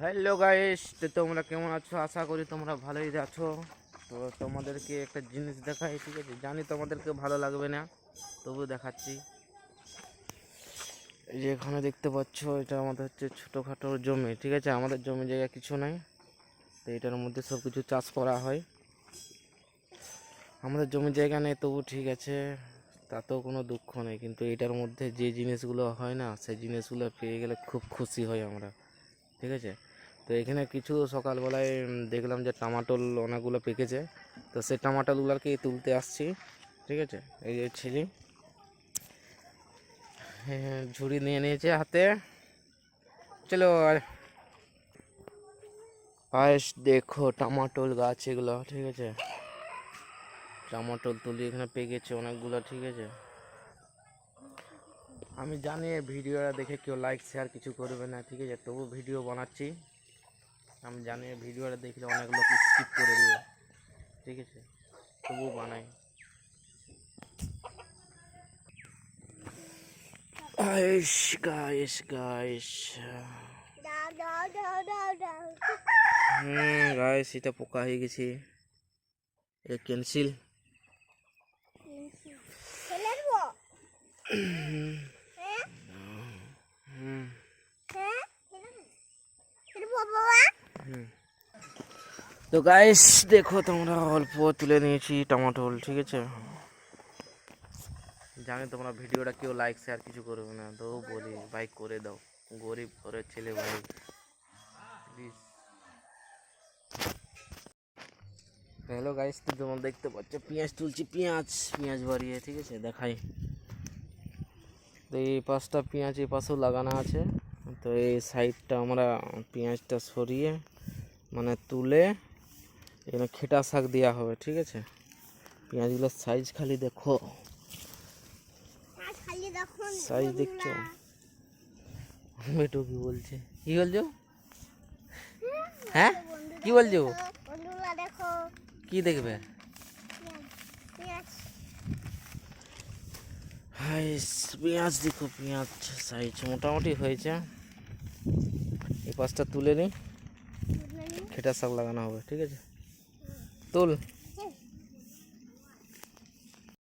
Hello guys, তো তোমরা কেমন আছো? আশা করি তোমরা ভালোই আছো। তো তোমাদেরকে একটা জিনিস দেখাই, ঠিক আছে? জানি তোমাদেরকে ভালো লাগবে না, তবু দেখাচ্ছি। এই যে এখানে দেখতে পাচ্ছ, এটা আমাদের হচ্ছে ছোটোখাটো জমি, ঠিক আছে? আমাদের জমি জায়গা কিছু নাই, তো এটার মধ্যে সব কিছু চাষ করা হয়। আমাদের জমি জায়গা নেই, তবু ঠিক আছে, তাতেও কোনো দুঃখ নেই। কিন্তু এটার মধ্যে যে জিনিসগুলো হয় না, সেই জিনিসগুলো পেয়ে গেলে খুব খুশি হই আমরা, ঠিক আছে? তো এখানে কিছু সকালবেলায় দেখলাম যে টমাটোল অনেকগুলো পেকেছে, তো সেই টমাটোলগুলোকে তুলতে আসছি, ঠিক আছে? এই যে ছেলে ঝুড়ি নিয়ে নিয়েছে হাতে, চলো আয়েস দেখো টমাটোল গাছ এগুলো, ঠিক আছে? টমাটোল তুলি, এখানে পেকেছে অনেকগুলো, ঠিক আছে? আমি জানি ভিডিওটা দেখে কেউ লাইক শেয়ার কিছু করবে না, ঠিক আছে? তবু ভিডিও বানাচ্ছি। আমি জানি ভিডিওটা দেখলে অনেক লোক স্কিপ করে দেবে, ঠিক আছে? তবু বানাই। গাইস গাইস গাইস গাইস, এটা পোকা হয়ে গেছে, এটা ক্যান্সেল। তো গাইস দেখো, তোমরা অল্প তুলে নিয়েছি টমাটোল, ঠিক আছে? জানি তোমরা ভিডিওটা কেউ লাইক শেয়ার কিছু করবে না, তো বলি ভাই করে দাও, গরিব ঘরের ছেলে ভাই, প্লিজ। হ্যালো গাইস, তোমরা দেখতে পাচ্ছ পেঁয়াজ তুলছি, পেঁয়াজ বাড়িয়ে, ঠিক আছে? দেখাই। তো এই পাশটা পেঁয়াজ এই পাশেও লাগানো আছে, তো এই সাইডটা আমরা পেঁয়াজটা সরিয়ে মানে তুলে এখানে খেটা শাক দেওয়া হবে, ঠিক আছে? পেঁয়াজগুলোর সাইজ খালি দেখো, সাইজ দেখছো? বেটু কি বলছে, কি বলছো? হ্যাঁ কি বলছো? কি দেখবে? পেঁয়াজ দেখো, পেঁয়াজ সাইজ মোটামুটি হয়েছে। এই পাশটা তুলে নিই, খেটা শাক লাগানো হবে, ঠিক আছে? তুল।